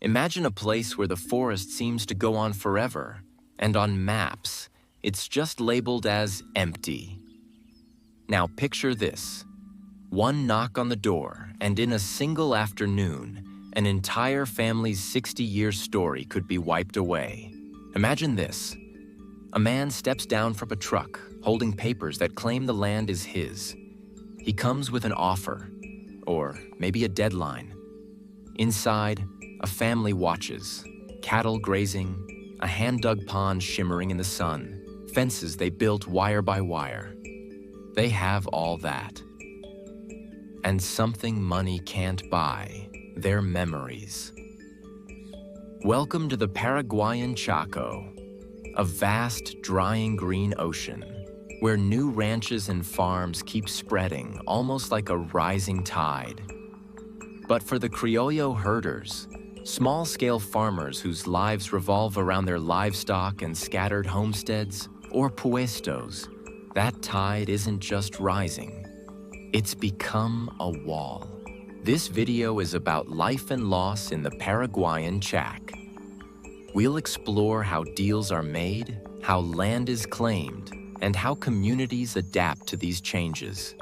Imagine a place where the forest seems to go on forever, and on maps, it's just labeled as empty. Now picture this. One knock on the door, and in a single afternoon, an entire family's 60-year story could be wiped away. Imagine this. A man steps down from a truck, holding papers that claim the land is his. He comes with an offer, or maybe a deadline. Inside, a family watches, cattle grazing, a hand-dug pond shimmering in the sun, fences they built wire by wire. They have all that. And something money can't buy, their memories. Welcome to the Paraguayan Chaco, a vast, drying green ocean, where new ranches and farms keep spreading almost like a rising tide. But for the Criollo herders, small-scale farmers whose lives revolve around their livestock and scattered homesteads, or puestos, that tide isn't just rising. It's become a wall. This video is about life and loss in the Paraguayan Chaco. We'll explore how deals are made, how land is claimed, and how communities adapt to these changes.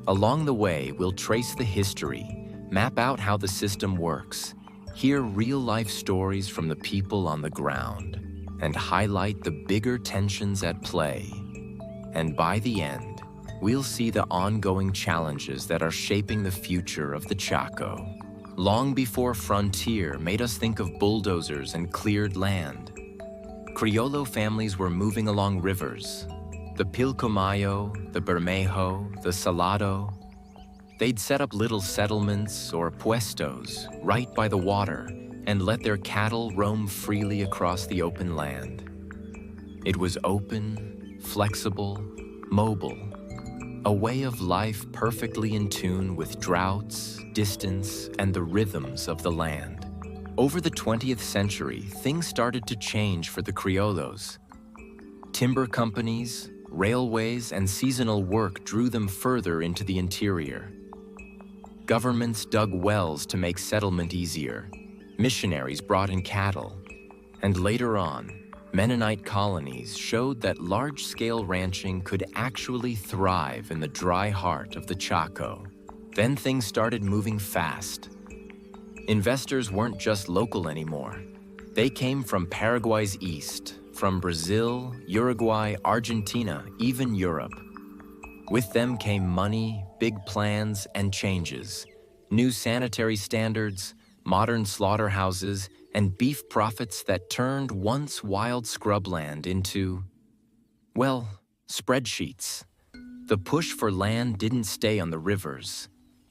Along the way, we'll trace the history, map out how the system works, hear real-life stories from the people on the ground, and highlight the bigger tensions at play. And by the end, we'll see the ongoing challenges that are shaping the future of the Chaco. Long before frontier made us think of bulldozers and cleared land, Criollo families were moving along rivers. The Pilcomayo, the Bermejo, the Salado. They'd set up little settlements or puestos right by the water and let their cattle roam freely across the open land. It was open, flexible, mobile. A way of life perfectly in tune with droughts, distance, and the rhythms of the land. Over the 20th century, things started to change for the Criollos. Timber companies, railways, and seasonal work drew them further into the interior. Governments dug wells to make settlement easier. Missionaries brought in cattle. And later on, Mennonite colonies showed that large-scale ranching could actually thrive in the dry heart of the Chaco. Then things started moving fast. Investors weren't just local anymore. They came from Paraguay's east, from Brazil, Uruguay, Argentina, even Europe. With them came money, big plans, and changes. New sanitary standards, modern slaughterhouses, and beef profits that turned once wild scrubland into, well, spreadsheets. The push for land didn't stay on the rivers.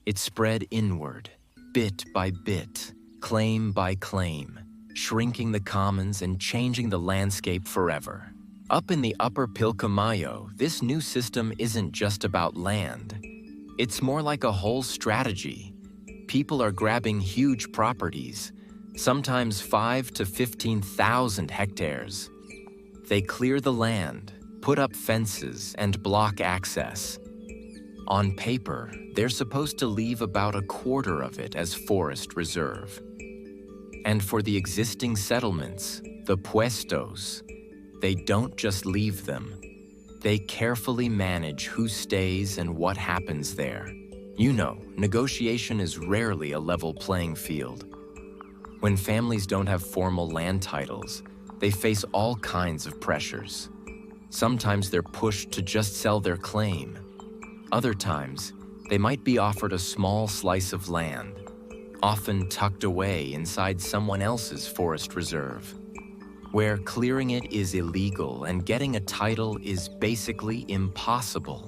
It spread inward, bit by bit, claim by claim, shrinking the commons and changing the landscape forever. Up in the upper Pilcomayo, this new system isn't just about land. It's more like a whole strategy. People are grabbing huge properties, sometimes 5,000 to 15,000 hectares. They clear the land, put up fences, and block access. On paper, they're supposed to leave about a quarter of it as forest reserve. And for the existing settlements, the puestos, they don't just leave them. They carefully manage who stays and what happens there. You know, negotiation is rarely a level playing field. When families don't have formal land titles, they face all kinds of pressures. Sometimes they're pushed to just sell their claim. Other times, they might be offered a small slice of land, often tucked away inside someone else's forest reserve, where clearing it is illegal and getting a title is basically impossible.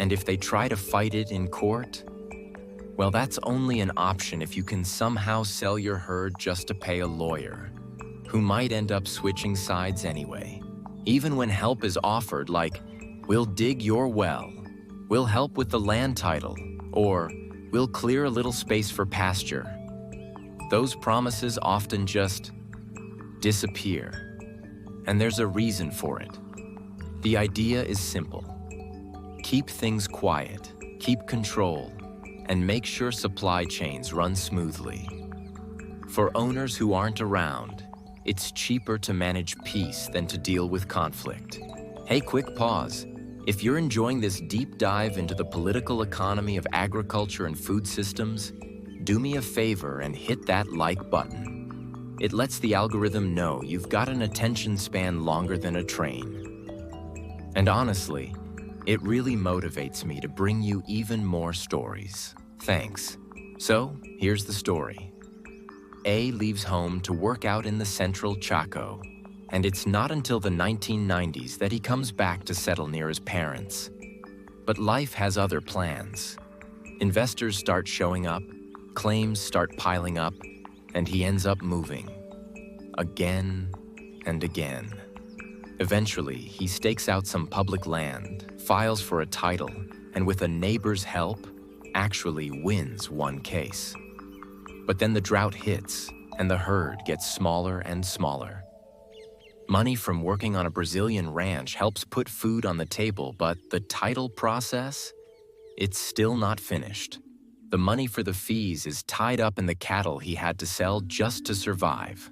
And if they try to fight it in court, well, that's only an option if you can somehow sell your herd just to pay a lawyer, who might end up switching sides anyway. Even when help is offered, like, we'll dig your well, we'll help with the land title, or we'll clear a little space for pasture, those promises often just disappear. And there's a reason for it. The idea is simple. Keep things quiet, keep control, and make sure supply chains run smoothly. For owners who aren't around, it's cheaper to manage peace than to deal with conflict. Hey, quick pause. If you're enjoying this deep dive into the political economy of agriculture and food systems, do me a favor and hit that like button. It lets the algorithm know you've got an attention span longer than a train. And honestly, it really motivates me to bring you even more stories. Thanks. So, here's the story. A leaves home to work out in the central Chaco, and it's not until the 1990s that he comes back to settle near his parents. But life has other plans. Investors start showing up, claims start piling up, and he ends up moving. Again and again. Eventually, he stakes out some public land, files for a title, and with a neighbor's help, actually wins one case. But then the drought hits, and the herd gets smaller and smaller. Money from working on a Brazilian ranch helps put food on the table, but the title process? It's still not finished. The money for the fees is tied up in the cattle he had to sell just to survive.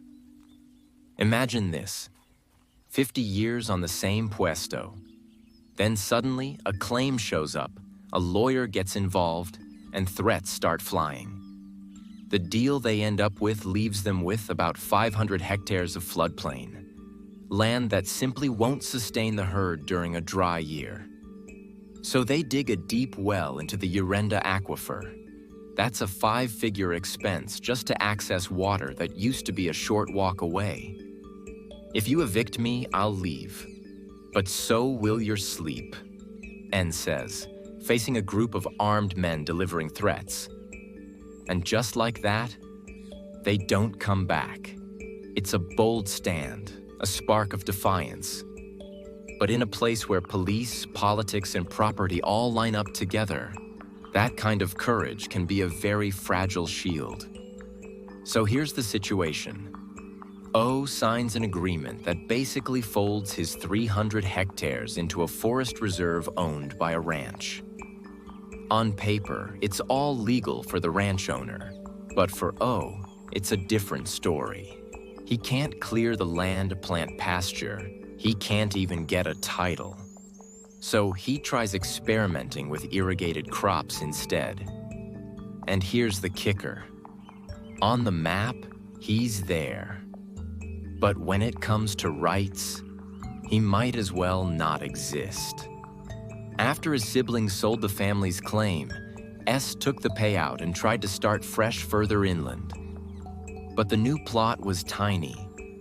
Imagine this, 50 years on the same puesto. Then suddenly, a claim shows up, a lawyer gets involved, and threats start flying. The deal they end up with leaves them with about 500 hectares of floodplain, land that simply won't sustain the herd during a dry year. So they dig a deep well into the Urenda aquifer. That's a 5-figure expense just to access water that used to be a short walk away. If you evict me, I'll leave. But so will your sleep, N says, facing a group of armed men delivering threats. And just like that, they don't come back. It's a bold stand, a spark of defiance. But in a place where police, politics, and property all line up together, that kind of courage can be a very fragile shield. So here's the situation. O signs an agreement that basically folds his 300 hectares into a forest reserve owned by a ranch. On paper, it's all legal for the ranch owner, but for O, it's a different story. He can't clear the land to plant pasture. He can't even get a title. So he tries experimenting with irrigated crops instead. And here's the kicker. On the map, he's there. But when it comes to rights, he might as well not exist. After his siblings sold the family's claim, S took the payout and tried to start fresh further inland. But the new plot was tiny,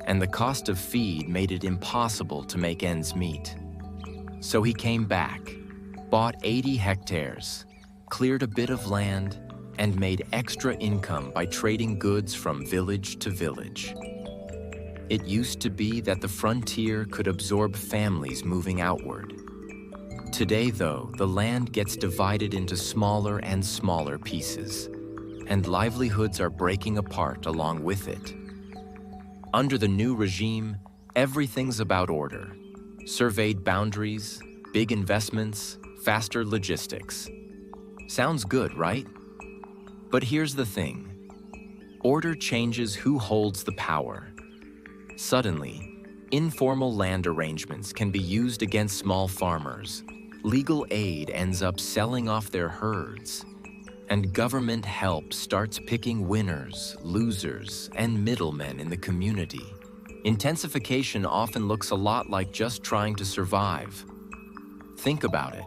and the cost of feed made it impossible to make ends meet. So he came back, bought 80 hectares, cleared a bit of land, and made extra income by trading goods from village to village. It used to be that the frontier could absorb families moving outward. Today, though, the land gets divided into smaller and smaller pieces, and livelihoods are breaking apart along with it. Under the new regime, everything's about order. Surveyed boundaries, big investments, faster logistics. Sounds good, right? But here's the thing. Order changes who holds the power. Suddenly, informal land arrangements can be used against small farmers. Legal aid ends up selling off their herds. And government help starts picking winners, losers, and middlemen in the community. Intensification often looks a lot like just trying to survive. Think about it.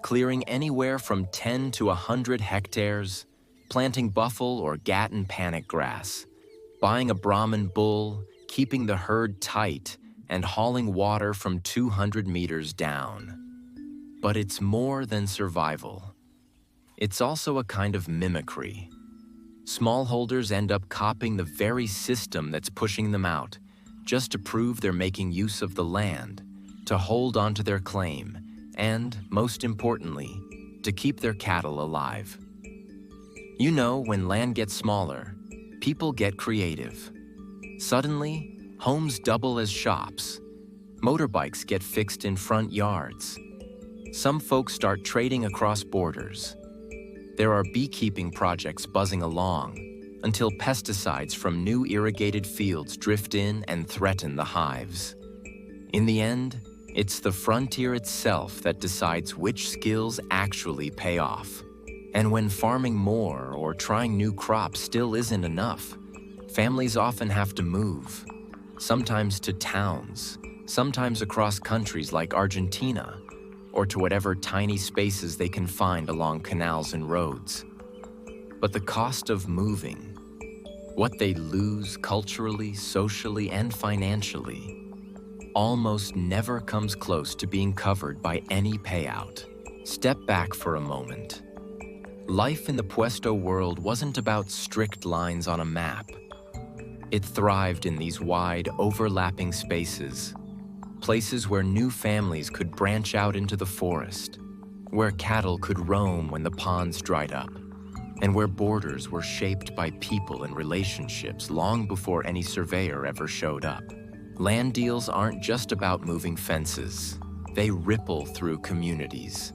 Clearing anywhere from 10 to 100 hectares, planting buffalo or Gatton panic grass, buying a Brahman bull, keeping the herd tight, and hauling water from 200 meters down. But it's more than survival. It's also a kind of mimicry. Smallholders end up copying the very system that's pushing them out, just to prove they're making use of the land, to hold onto their claim, and, most importantly, to keep their cattle alive. You know, when land gets smaller, people get creative. Suddenly, homes double as shops. Motorbikes get fixed in front yards. Some folks start trading across borders. There are beekeeping projects buzzing along, until pesticides from new irrigated fields drift in and threaten the hives. In the end, it's the frontier itself that decides which skills actually pay off. And when farming more or trying new crops still isn't enough, families often have to move, sometimes to towns, sometimes across countries like Argentina, or to whatever tiny spaces they can find along canals and roads. But the cost of moving, what they lose culturally, socially, and financially, almost never comes close to being covered by any payout. Step back for a moment. Life in the Puesto world wasn't about strict lines on a map. It thrived in these wide, overlapping spaces, places where new families could branch out into the forest, where cattle could roam when the ponds dried up, and where borders were shaped by people and relationships long before any surveyor ever showed up. Land deals aren't just about moving fences. They ripple through communities.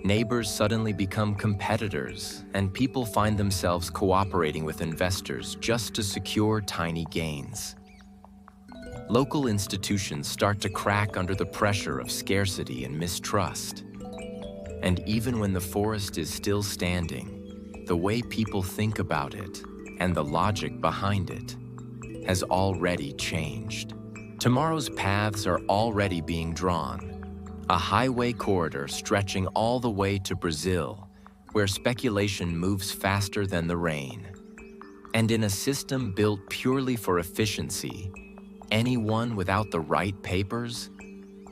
Neighbors suddenly become competitors, and people find themselves cooperating with investors just to secure tiny gains. Local institutions start to crack under the pressure of scarcity and mistrust. And even when the forest is still standing, the way people think about it and the logic behind it has already changed. Tomorrow's paths are already being drawn. A highway corridor stretching all the way to Brazil, where speculation moves faster than the rain. And in a system built purely for efficiency, anyone without the right papers,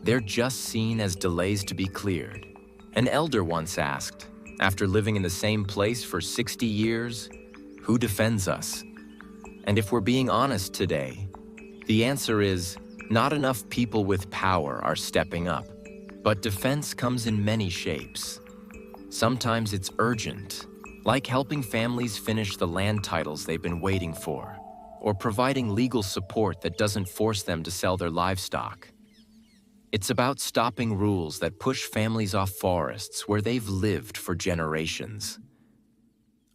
they're just seen as delays to be cleared. An elder once asked, after living in the same place for 60 years, who defends us? And if we're being honest today, the answer is not enough people with power are stepping up. But defense comes in many shapes. Sometimes it's urgent, like helping families finish the land titles they've been waiting for, or providing legal support that doesn't force them to sell their livestock. It's about stopping rules that push families off forests where they've lived for generations.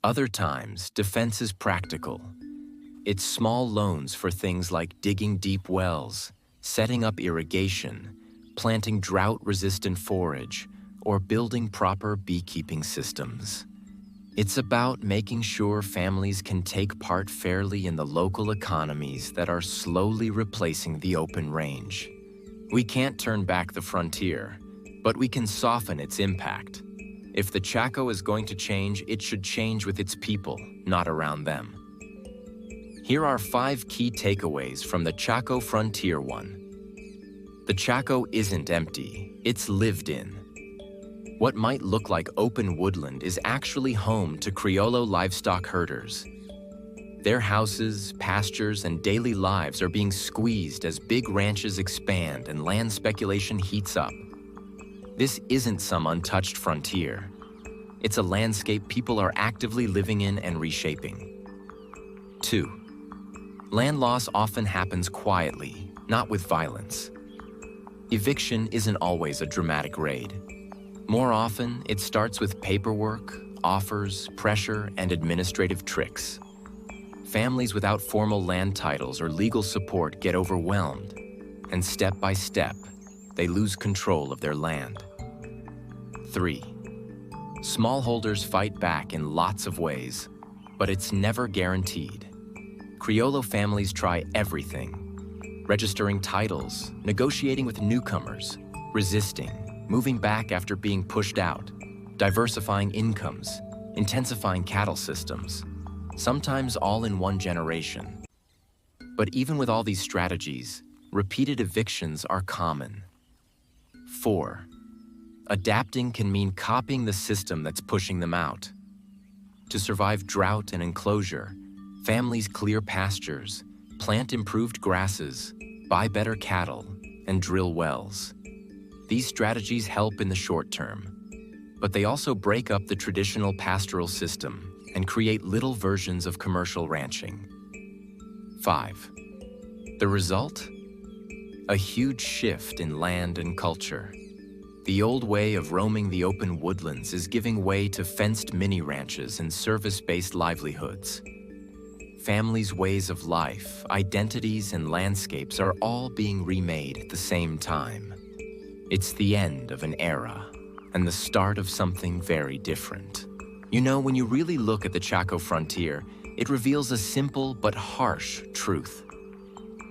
Other times, defense is practical. It's small loans for things like digging deep wells, setting up irrigation, planting drought-resistant forage, or building proper beekeeping systems. It's about making sure families can take part fairly in the local economies that are slowly replacing the open range. We can't turn back the frontier, but we can soften its impact. If the Chaco is going to change, it should change with its people, not around them. Here are 5 key takeaways from the Chaco Frontier 1. The Chaco isn't empty, it's lived in. What might look like open woodland is actually home to Criollo livestock herders. Their houses, pastures, and daily lives are being squeezed as big ranches expand and land speculation heats up. This isn't some untouched frontier. It's a landscape people are actively living in and reshaping. 2. Land loss often happens quietly, not with violence. Eviction isn't always a dramatic raid. More often, it starts with paperwork, offers, pressure, and administrative tricks. Families without formal land titles or legal support get overwhelmed, and step by step, they lose control of their land. 3. Smallholders fight back in lots of ways, but it's never guaranteed. Criollo families try everything: registering titles, negotiating with newcomers, resisting, moving back after being pushed out, diversifying incomes, intensifying cattle systems, sometimes all in one generation. But even with all these strategies, repeated evictions are common. 4. Adapting can mean copying the system that's pushing them out. To survive drought and enclosure, families clear pastures, plant improved grasses, buy better cattle, and drill wells. These strategies help in the short term, but they also break up the traditional pastoral system and create little versions of commercial ranching. 5. The result? A huge shift in land and culture. The old way of roaming the open woodlands is giving way to fenced mini ranches and service-based livelihoods. Families' ways of life, identities, and landscapes are all being remade at the same time. It's the end of an era and the start of something very different. You know, when you really look at the Chaco frontier, it reveals a simple but harsh truth.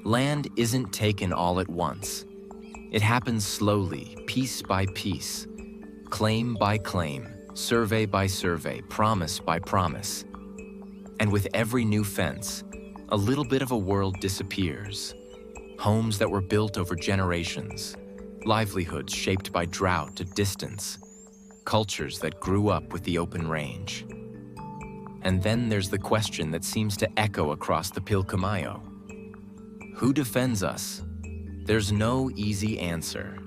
Land isn't taken all at once. It happens slowly, piece by piece, claim by claim, survey by survey, promise by promise. And with every new fence, a little bit of a world disappears. Homes that were built over generations, livelihoods shaped by drought and distance, cultures that grew up with the open range. And then there's the question that seems to echo across the Pilcomayo. Who defends us? There's no easy answer.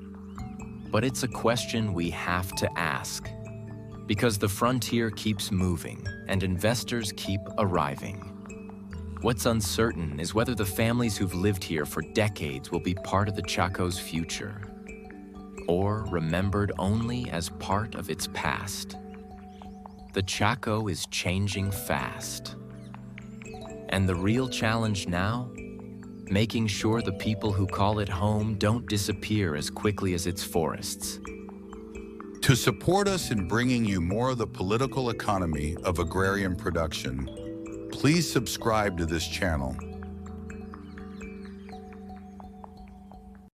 But it's a question we have to ask. Because the frontier keeps moving and investors keep arriving. What's uncertain is whether the families who've lived here for decades will be part of the Chaco's future, or remembered only as part of its past. The Chaco is changing fast. And the real challenge now? Making sure the people who call it home don't disappear as quickly as its forests. To support us in bringing you more of the political economy of agrarian production, please subscribe to this channel